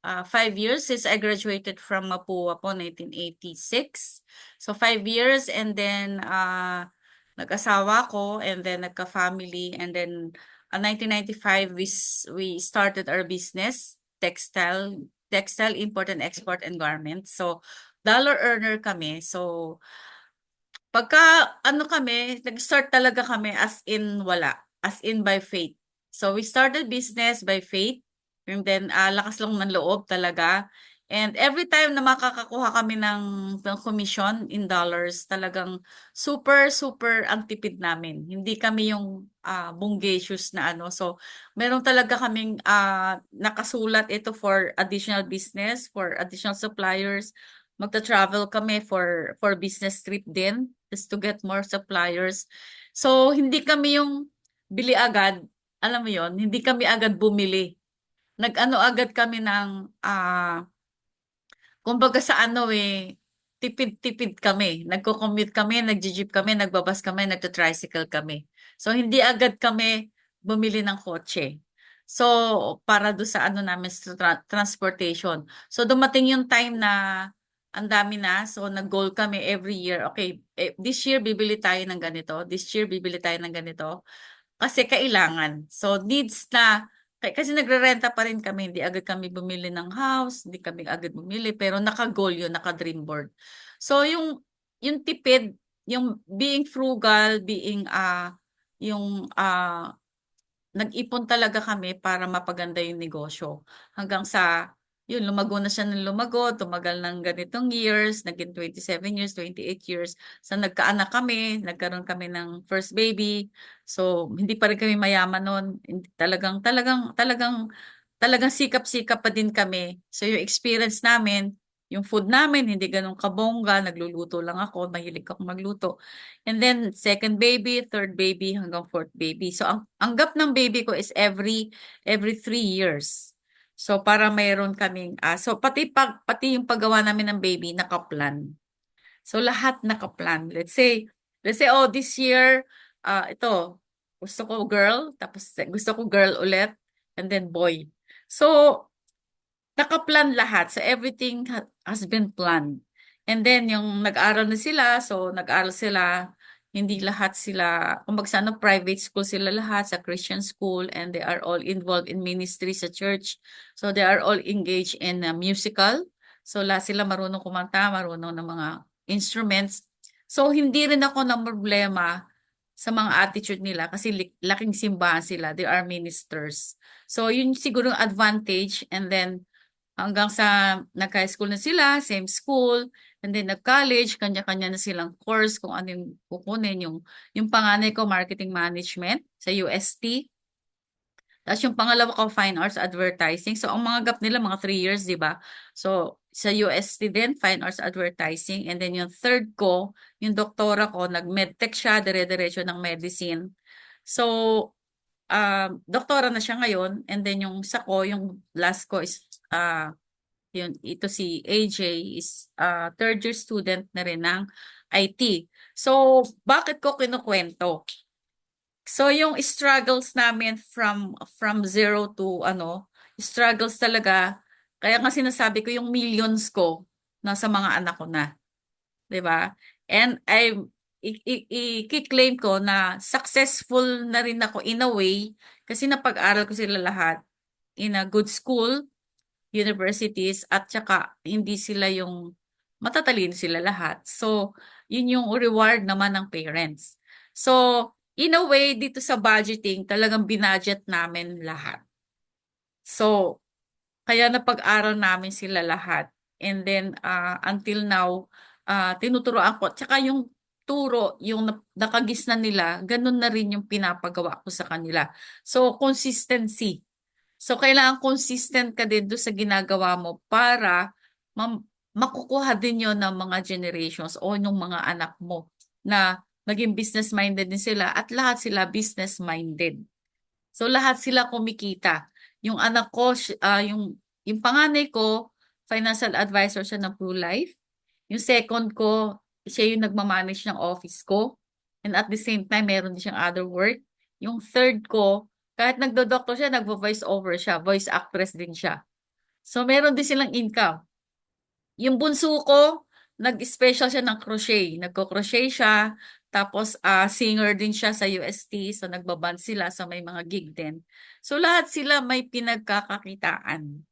5 years since I graduated from Mapua po, 1986. So, 5 years and then nag-asawa ko and then nagka-family and then 1995 we started our business, textile import and export and garments. So, dollar earner kami. So, pagka ano kami, nag-start talaga kami as in wala, as in by faith. So we started business by faith, and then lakas lang ng loob talaga. And every time na makakakuha kami ng commission in dollars, talagang super, super ang tipid namin. Hindi kami yung bunggacious na ano. So meron talaga kaming nakasulat ito for additional business, for additional suppliers. Magta-travel kami for business trip din, just to get more suppliers. So, hindi kami yung bili agad, alam mo yon, hindi kami agad bumili. Nag-ano agad kami ng, kumbaga sa ano tipid-tipid kami. Nagko-commute kami, nagji-jeep kami, nagbabas kami, nagto-tricycle kami. So, hindi agad kami bumili ng kotse. So, para do sa ano namin sa transportation. So, dumating yung time na ang dami na. So, nag-goal kami every year. Okay, this year bibili tayo ng ganito. This year bibili tayo ng ganito. Kasi kailangan. So, needs na. Kasi nagre-renta pa rin kami. Hindi agad kami bumili ng house. Hindi kami agad bumili. Pero naka-goal yun, naka-dream board. So, yung tipid, yung being frugal, being, yung, nag-ipon talaga kami para mapaganda yung negosyo. Hanggang sa, yun, lumago na siya ng lumago, tumagal ng ganitong years, naging 27 years, 28 years. Sa nagkaanak kami, nagkaroon kami ng first baby. So, hindi pa rin kami mayaman noon. Talagang sikap-sikap pa din kami. So, yung experience namin, yung food namin, hindi ganun kabongga, nagluluto lang ako, mahilig ako magluto. And then, second baby, third baby, hanggang fourth baby. So, ang gap ng baby ko is every 3 years. So, para mayroon kaming, so pati yung paggawa namin ng baby, nakaplan. So, lahat nakaplan. Let's say, oh, this year, ito, gusto ko girl, tapos gusto ko girl ulit, and then boy. So, nakaplan lahat. So, everything has been planned. And then, yung nag-aral na sila, so nag-aral sila, hindi lahat sila, kumbaga sa ano, private school sila lahat, sa Christian school, and they are all involved in ministry sa church. So, they are all engaged in musical. So, lahat sila marunong kumanta, marunong ng mga instruments. So, hindi rin ako na problema sa mga attitude nila kasi laking simbahan sila. They are ministers. So, yun siguro yung advantage. And then, hanggang sa nag-high school na sila, same school, and then nag-college, kanya-kanya na silang course kung ano yung kukunin. Yung panganay ko, marketing management sa UST. Tapos yung pangalawa ko, fine arts advertising. So, ang mga gap nila, mga 3 years, di ba? So, sa UST din, fine arts advertising. And then yung third ko, yung doktora ko, nag-medtech siya, dire-diretso ng medicine. So, doktora na siya ngayon. And then yung isa ko, yung last ko is, ito si AJ is third year student na rin ng IT. So, bakit ko kinukwento? So, yung struggles namin from zero to struggles talaga. Kaya nga sinasabi ko yung millions ko nasa mga anak ko na. 'Di ba? And i-claim ko na successful na rin ako in a way kasi napag-aral ko sila lahat in a good school, universities, at saka hindi sila yung matatalino sila lahat. So, yun yung reward naman ng parents. So, in a way, dito sa budgeting, talagang binudget namin lahat. So, kaya napag-aral namin sila lahat. And then, until now, tinuturoan ko. Tsaka yung turo, yung nakagisnan nila, ganun na rin yung pinapagawa ko sa kanila. So, consistency. So, kailangan consistent ka din doon sa ginagawa mo para makukuha din yon ng mga generations o ng mga anak mo na naging business-minded din sila at lahat sila business-minded. So, lahat sila kumikita. Yung anak ko, yung panganay ko, financial advisor siya ng Blue Life. Yung second ko, siya yung nagmamanage ng office ko. And at the same time, meron din siyang other work. Yung third ko, kahit nagdo-doctor siya, nagvo-voice over siya. Voice actress din siya. So, meron din silang income. Yung bunso ko, nag-special siya ng crochet. Nagko-crochet siya. Tapos, singer din siya sa UST. So, nagbaband sila. So, may mga gig din. So, lahat sila may pinagkakakitaan.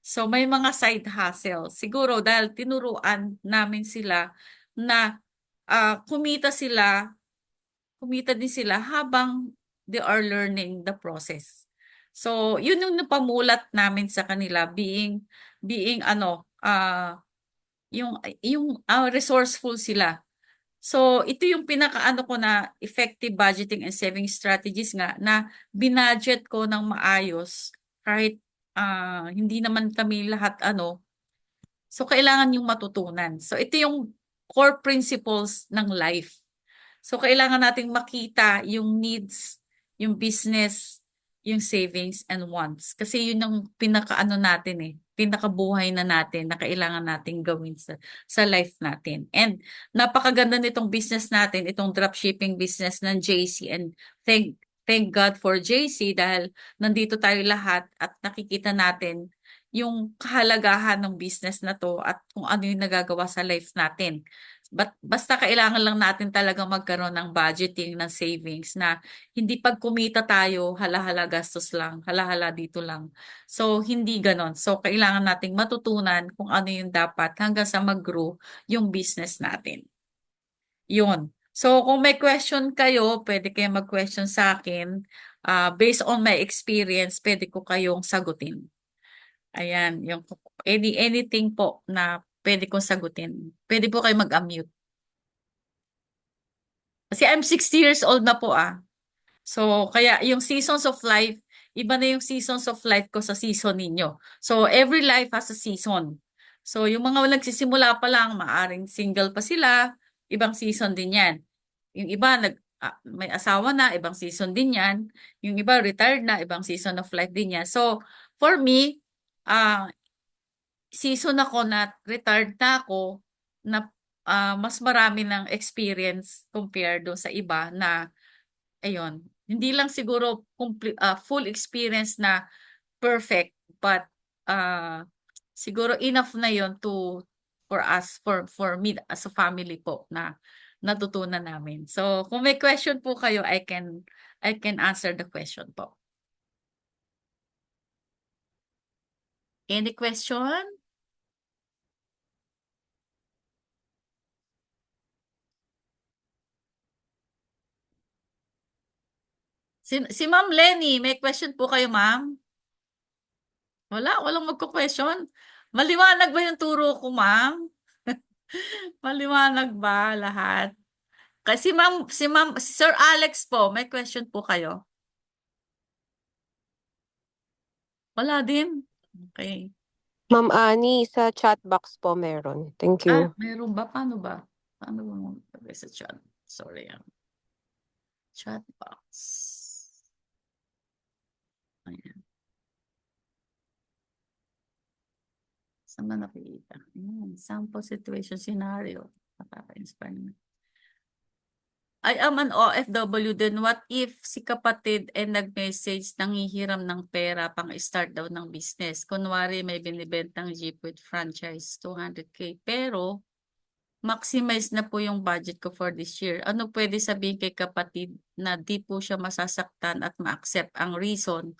So, may mga side hustle. Siguro, dahil tinuruan namin sila na kumita din sila habang they are learning the process. So, yun yung napamulat namin sa kanila being yung resourceful sila. So, ito yung pinakaano ko na effective budgeting and saving strategies nga na binudget ko ng maayos kahit hindi naman kami lahat So, kailangan yung matutunan. So, ito yung core principles ng life. So, kailangan nating makita yung needs, yung business, yung savings and wants. Kasi yun ang pinakaano natin pinakabuhay na natin na kailangan nating gawin sa life natin. And napakaganda nitong business natin, itong dropshipping business ng JC. And thank God for JC dahil nandito tayo lahat at nakikita natin yung kahalagahan ng business na to at kung ano yung nagagawa sa life natin. Basta kailangan lang natin talaga magkaroon ng budgeting, ng savings na hindi pag kumita tayo, hala-hala gastos lang, hala-hala dito lang. So, hindi ganon. So, kailangan nating matutunan kung ano yung dapat hanggang sa mag-grow yung business natin. Yun. So, kung may question kayo, pwede kayo mag-question sa akin. Based on my experience, pwede ko kayong sagutin. Ayan, yung anything po na pwede kong sagutin. Pwede po kayo mag-unmute. Kasi I'm 60 years old na po So, kaya yung seasons of life, iba na yung seasons of life ko sa season ninyo. So, every life has a season. So, yung mga nagsisimula pa lang, maaring single pa sila, ibang season din yan. Yung iba may asawa na, ibang season din yan. Yung iba retired na, ibang season of life din yan. So, for me, season ako na retired na ako na mas marami ng experience compared do sa iba na ayun, hindi lang siguro full experience na perfect but siguro enough na yon for us for me as a family po na natutunan namin. So kung may question po kayo, I can answer the question po. Any question? Si Ma'am Lenny, may question po kayo, ma'am? Walang magko-question. Maliwanag ba yung turo ko, ma'am? Maliwanag ba lahat? Kasi si Sir Alex po, may question po kayo? Wala din. Okay. Ma'am Annie, sa chat box po meron. Thank you. Meron ba? Paano ba? Paano ba mag-lagay sa chat? Sorry. Chat box. Ayan. Saan ba nakikita? Ayan. Sample situation scenario. Nakaka-inspire naman. I am an OFW din. What if si kapatid ay nag-message nanghihiram ng pera pang start daw ng business? Kunwari may binibentang jeep with franchise 200K pero maximize na po yung budget ko for this year. Ano pwede sabihin kay kapatid na di po siya masasaktan at ma-accept ang reason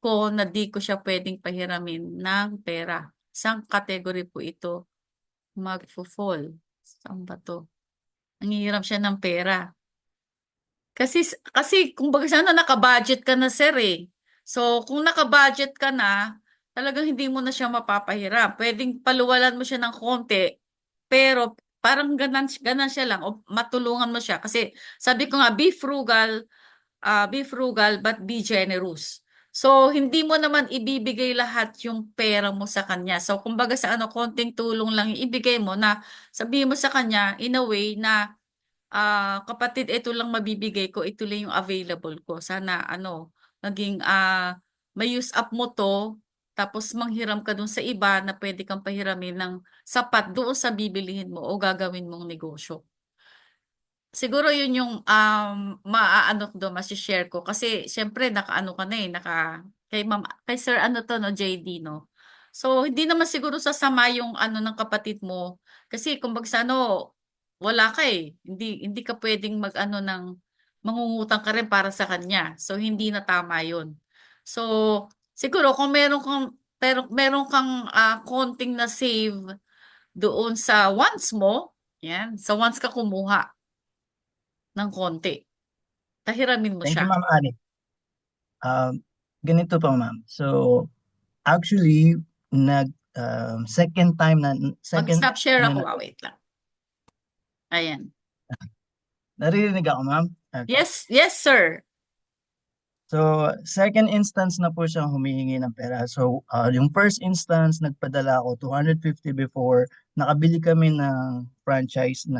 ko na di ko siya pwedeng pahiramin ng pera? Isang category po ito mag-fall. Saan ba to? Nangihiram siya ng pera. Kasi kung baga sana naka-budget ka na sir eh. So kung naka-budget ka na, talagang hindi mo na siya mapapahiram. Pwedeng paluwalan mo siya ng konti, pero parang ganan siya lang o matulungan mo siya. Kasi sabi ko nga, be frugal but be generous. So hindi mo naman ibibigay lahat yung pera mo sa kanya. So kumbaga sa konting tulong lang ibigay mo na sabihin mo sa kanya in a way na kapatid, ito lang mabibigay ko, ito lang yung available ko. Sana maging may use up mo to, tapos manghiram ka dun sa iba na pwede kang pahiramin ng sapat doon sa bibilihin mo o gagawin mong negosyo. Siguro yun yung share ko kasi syempre nakaano ka na kay Sir JD no. So hindi naman siguro sasama yung ng kapatid mo kasi kumbaga sa wala ka hindi ka pwedeng mangungutang ka rin para sa kanya. So hindi na tama yun. So siguro kung meron kang konting na save doon sa wants mo, yan, sa wants ka kumuha ng konti. Tahiramin mo Thank you, siya. Ma'am Annie. Ganito pa, ma'am. So, actually, second time na... Mag-stop share ako. Wait lang. Ayan. Naririnig ako, ma'am? Okay. Yes, sir. So, second instance na po siyang humihingi ng pera. So, yung first instance, nagpadala ako 250 before. Nakabili kami ng franchise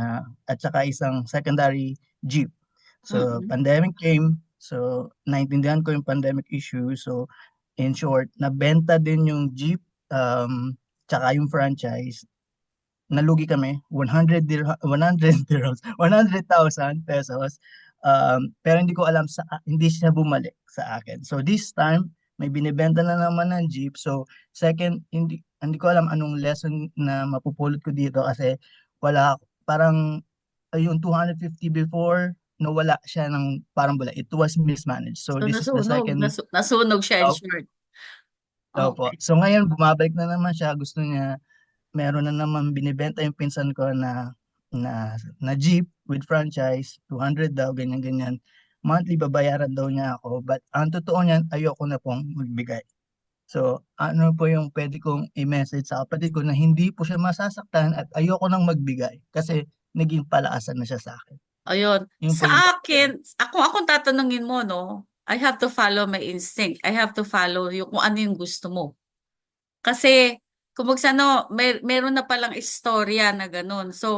at saka isang secondary jeep. So, pandemic came. So, naintindihan ko yung pandemic issue. So, in short, nabenta din yung jeep tsaka yung franchise. Nalugi kami 100,000 pesos. Pero hindi ko alam hindi siya bumalik sa akin. So this time, may binibenta na naman ng jeep. So second, hindi ko alam anong lesson na mapupulot ko dito kasi parang yung 250 before, nawala siya ng parang bula. It was mismanaged. So So this is the second. nasunog siya in Oh, short. opo. Okay. So ngayon, bumabalik na naman siya. Gusto niya, meron na naman binibenta yung pinsan ko na jeep with franchise, 200 daw, ganyan-ganyan. Monthly babayaran daw niya ako. But ang totoo niyan, ayoko na pong magbigay. So, ano po yung pwede kong i-message sa kapatid ko na hindi po siya masasaktan at ayoko nang magbigay kasi naging palaasan na siya sa akin. Ayun. Yun po Sa yung akin, akong tatanungin mo, no? I have to follow my instinct. I have to follow yung kung ano yung gusto mo. Kasi, kung ano, meron na palang istorya na ganun. So,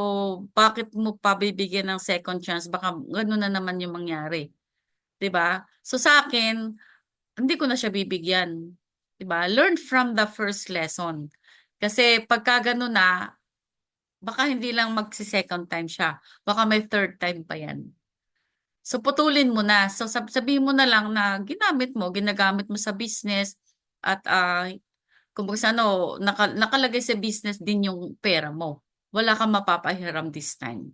bakit mo pa bibigyan ng second chance? Baka ganun na naman yung mangyari. 'Di ba? So, sa akin, hindi ko na siya bibigyan. 'Di ba? Learn from the first lesson. Kasi pagka ganun na, baka hindi lang magsi-second time siya. Baka may third time pa yan. So, putulin mo na. So, sabihin mo na lang na ginagamit mo sa business at kung sa ano, nakalagay sa business din yung pera mo. Wala kang mapapahiram this time.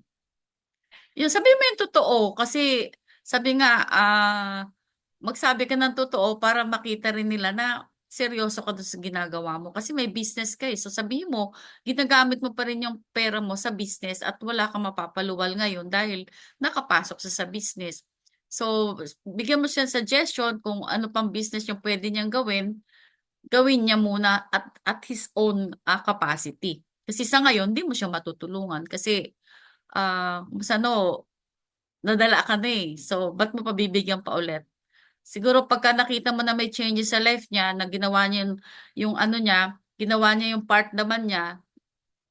Yung sabihin mo yung totoo kasi sabi nga, magsabi ka ng totoo para makita rin nila na seryoso ka doon sa ginagawa mo. Kasi may business ka eh. So sabihin mo, ginagamit mo pa rin yung pera mo sa business at wala kang mapapaluwal ngayon dahil nakapasok sa business. So, bigyan mo siya ng suggestion kung ano pang business yung pwede niyang gawin niya muna at his own capacity. Kasi sa ngayon, hindi mo siya matutulungan kasi ano, nadala ka na eh. So, ba't mo pabibigyan pa ulit? Siguro pagka nakita mo na may changes sa life niya, na ginawa niya yung ano niya, ginawa niya yung part naman niya,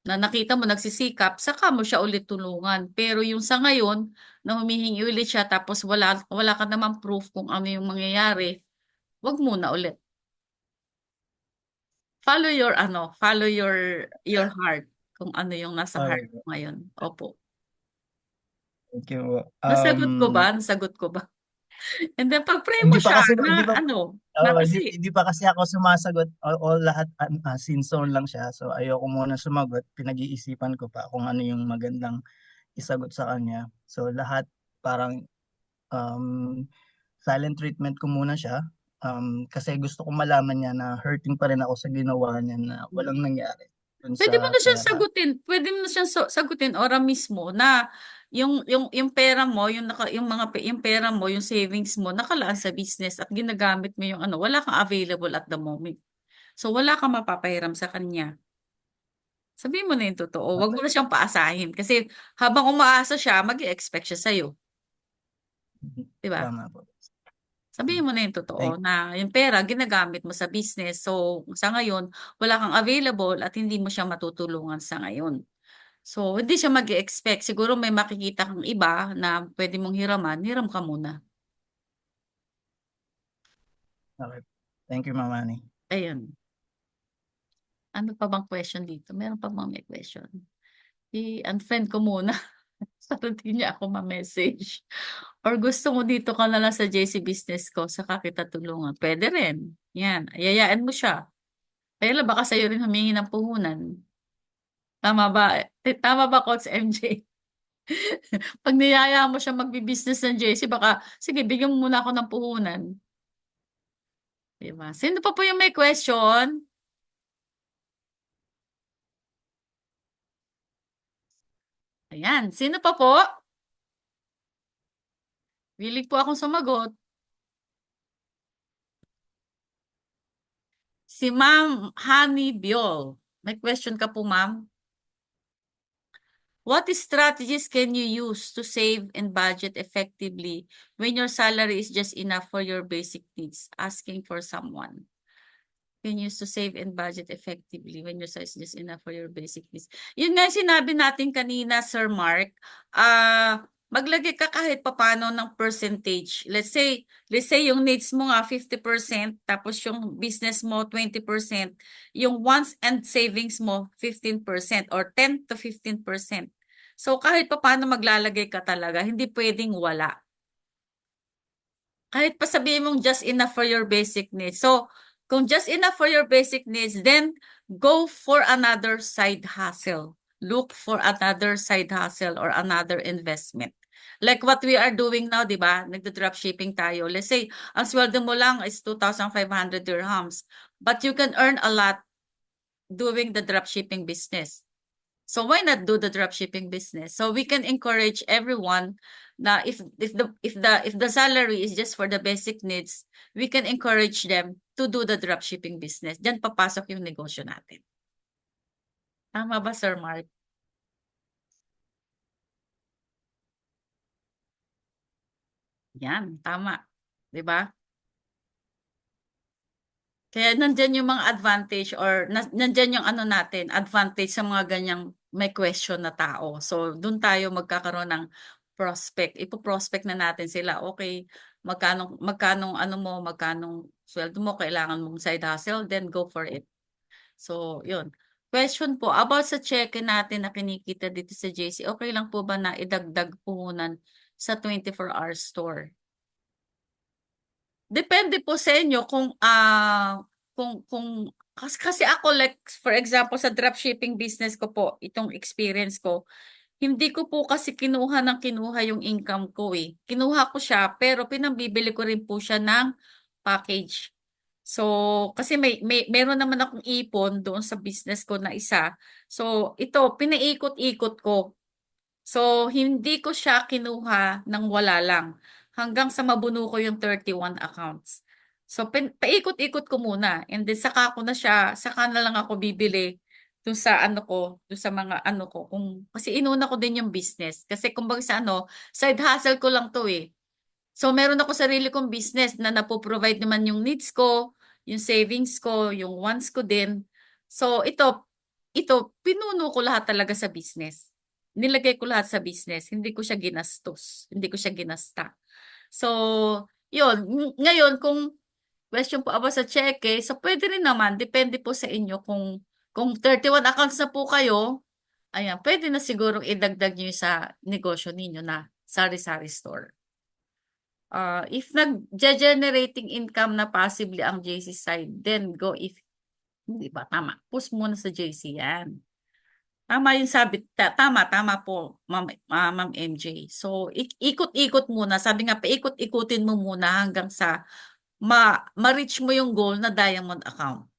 na nakita mo nagsisikap, saka mo siya ulit tulungan. Pero yung sa ngayon, na humihingi ulit siya tapos wala ka naman proof kung ano yung mangyayari, wag muna ulit. Follow your heart kung ano yung nasa heart Okay. mo ngayon. Opo. Thank you. Nasagot ko ba? And then pag-pray mo Hindi pa siya kasi na hindi pa ano, na kasi hindi pa kasi ako sumasagot all lahat sin zone lang siya. So ayoko muna sumagot. Pinag-iisipan ko pa kung ano yung magandang isagot sa kanya. So lahat parang um, silent treatment ko muna siya. Kasi gusto ko malaman niya na hurting pa rin ako sa ginawa niya na walang nangyari dun pwede mo sa na siyang pera. sagutin. Pwede mo na siyang sagutin ora mismo na yung pera mo, yung pera mo, yung savings mo nakalaan sa business at ginagamit mo yung ano, wala kang available at the moment. So wala kang mapapahiram sa kanya. Sabihin mo na yung totoo. Huwag mo na siyang paasahin kasi habang umaasa siya, mag-expect siya sa'yo. Di ba? Tama po. Sabihin mo na yung totoo Thank na yung pera ginagamit mo sa business. So sa ngayon, wala kang available at hindi mo siya matutulungan sa ngayon. So hindi siya mag-expect. Siguro may makikita kang iba na pwede mong hiraman, hiram ka muna. Okay. Thank you, Mama Ani. Ayun. Ano pa bang question dito? Meron pa bang may question? I-unfriend ko muna para di niya ako ma-message. Or gusto mo dito ka na lang sa JC Business ko, saka kita tulungan. Pwede rin. Yan. Ayayaan mo siya. Kaya lang baka sa'yo rin humingi ng puhunan. Tama ba? Tama ba, Coach MJ? Pag niyaya mo siya magbi-business ng JC, baka, sige, bigyan mo muna ako ng puhunan. Diba? Sino pa po yung may question? Ayan. Sino pa po? Willing po akong sumagot. Si Ma'am Honey Biol. May question ka po, ma'am? What strategies can you use to save and budget effectively when your salary is just enough for your basic needs? Asking for someone. Can you use to save and budget effectively when your salary is just enough for your basic needs? Yun nga yung sinabi natin kanina, Sir Mark. Maglagay ka kahit papano ng percentage. Let's say yung needs mo nga 50%, tapos yung business mo 20%, yung wants and savings mo 15% or 10 to 15%. So kahit paano maglalagay ka talaga, hindi pwedeng wala. Kahit pa sabihin mong just enough for your basic needs. So, kung just enough for your basic needs, then go for another side hustle. Look for another side hustle or another investment. Like what we are doing now, di ba? Nagda-dropshipping tayo. Let's say, ang sweldo mo lang is 2,500 dirhams. But you can earn a lot doing the dropshipping business. So why not do the dropshipping business? So we can encourage everyone na if the salary is just for the basic needs, we can encourage them to do the dropshipping business. Diyan papasok yung negosyo natin. Tama ba, Sir Mark? Yan, tama. 'Di ba? Kaya nandyan yung mga advantage or nandyan yung ano natin, advantage sa mga ganyang may question na tao. So, doon tayo magkakaroon ng prospect. Ipo-prospect na natin sila. Okay, magkanong ano mo, magkanong sweldo mo, kailangan mong side hustle, then go for it. So, yun. Question po, about sa cheque natin na kinikita dito sa JC, okay lang po ba na idagdag puhunan sa 24-hour store? Depende po sa inyo kung kasi ako like for example sa dropshipping business ko po, itong experience ko, hindi ko po kasi kinuha yung income ko eh. Kinuha ko siya pero pinambibili ko rin po siya ng package. So, kasi meron naman akong ipon doon sa business ko na isa. So, ito pinaikot-ikot ko. So, hindi ko siya kinuha ng wala lang. Hanggang sa mabuno ko yung 31 accounts. So, paikot-ikot ko muna. And then, saka na lang ako bibili dun sa ano ko, dun sa mga ano ko. Kasi inuna ko din yung business. Kasi kumbaga sa side hustle ko lang to eh. So, meron ako sarili kong business na napoprovide naman yung needs ko, yung savings ko, yung wants ko din. So, pinuno ko lahat talaga sa business. Nilagay ko lahat sa business. Hindi ko siya ginastos. Hindi ko siya ginasta. So, yun. Ngayon, kung question po about sa cheque, so pwede rin naman. Depende po sa inyo kung 31 accounts na po kayo, ayan, pwede na siguro idagdag nyo sa negosyo ninyo na sari-sari store. If nag-generating income na possibly ang JC side, then go if hindi ba? Tama. Push muna sa JC yan. Tama yung sabi. Tama po, Ma'am MJ. So, ikot-ikot muna. Sabi nga, paikot-ikutin mo muna hanggang sa ma-reach mo yung goal na diamond account.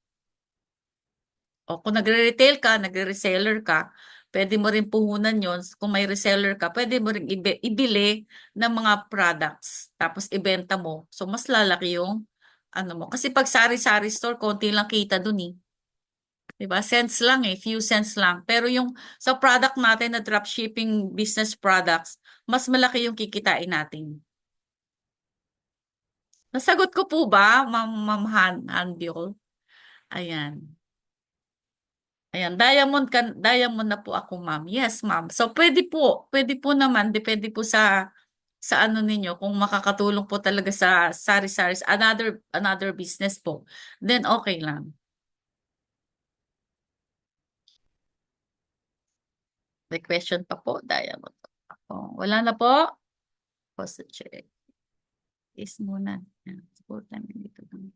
O kung nagre-retail ka, nagre-reseller ka, pwede mo rin puhunan yon. Kung may reseller ka, pwede mo rin ibili ng mga products. Tapos ibenta mo. So, mas lalaki yung ano mo. Kasi pag sari-sari store, konti lang kita dun eh. Diba? Cents lang eh, few cents lang. Pero yung sa product natin na dropshipping business products, mas malaki yung kikitain natin. Nasagot ko po ba, Ma'am Hanbiol? Ayan. Ayan, diamond na po ako, ma'am. Yes, ma'am. So pwede po naman, depende po sa ano ninyo kung makakatulong po talaga sa sari-sari another business po. Then okay lang. May question pa po, diamond. Wala na po? Post check. Is muna. Support namin dito ng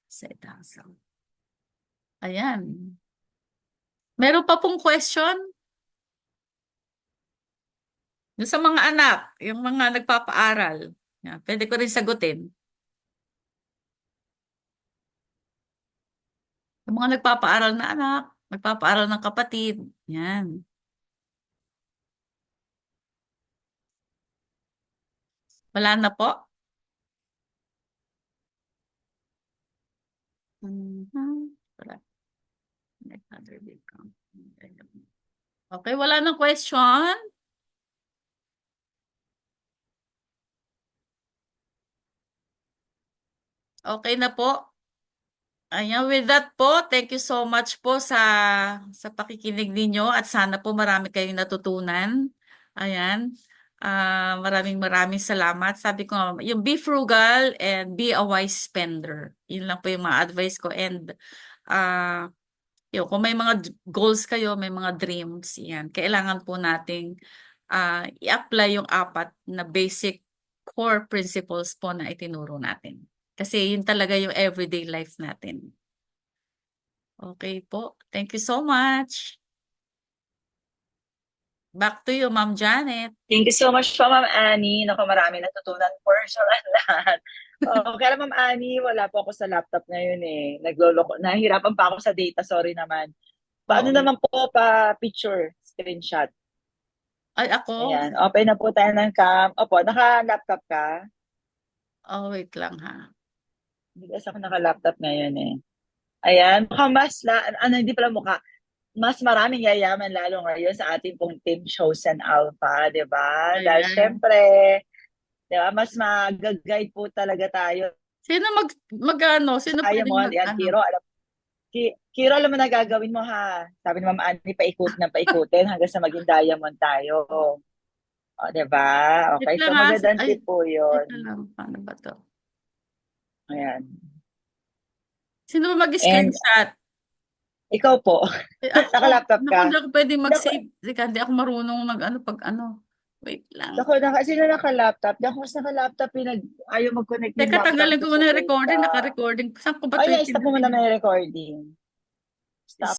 set hustle. Ayan. Meron pa pong question? Yung sa mga anak, yung mga nagpapaaral. Yan, pwede ko rin sagutin. Yung mga nagpapaaral na anak, nagpapaaral ng kapatid. Yan. Wala na po? Wala. Okay, wala nang question? Okay na po. Ayan, with that po, thank you so much po sa pakikinig ninyo at sana po marami kayong natutunan. Ayan. Maraming salamat. Sabi ko, yung be frugal and be a wise spender. Yun lang po yung mga advice ko. And yun, kung may mga goals kayo, may mga dreams, yan, kailangan po nating i-apply yung apat na basic core principles po na itinuro natin. Kasi yun talaga yung everyday life natin. Okay po. Thank you so much. Back to you, Ma'am Janet. Thank you so much po, Ma'am Annie. Naku, marami natutunan personal lahat. Kaya Ma'am Annie, wala po ako sa laptop ngayon eh. Nahihirapan pa ako sa data, sorry naman. Paano Oo. naman po pa picture, screenshot? Ay, ako? Ayan, open na po tayo ng cam. Opo, naka-laptop ka? Oh, wait lang ha. Hindi kasi ako naka-laptop ngayon eh. Ayan, mukhang hindi pala mukha. Mas maraming yayaman lalo ngayon sa ating pong Team Chosen Alpha, di ba? Dahil Ayan. syempre, di ba, mas mag-guide po talaga tayo. Sino sino Kaya pwedeng mo, yan, Kiro, Kiro, alam mo na gagawin mo ha. Sabi ni Ma'am Annie, paikutin hanggang sa maging diamond tayo. O, di ba? Okay, Wait so lang ha. magandang Ay, tip po yun. teka lang. Paano ba to? Ayan. Sino ba mag-screenshot? Ikaw po, naka-laptop ka? Naku, hindi ako pwedeng mag-save. Hindi ako marunong Wait lang. Sino naka-laptop? Di ako mas naka-laptop ayaw mag-connect yung Teka, laptop tanggalin ko ko muna sa yung recording. data. Naka-recording. Saan ko ba Ay, ito stop mo muna may recording. Stop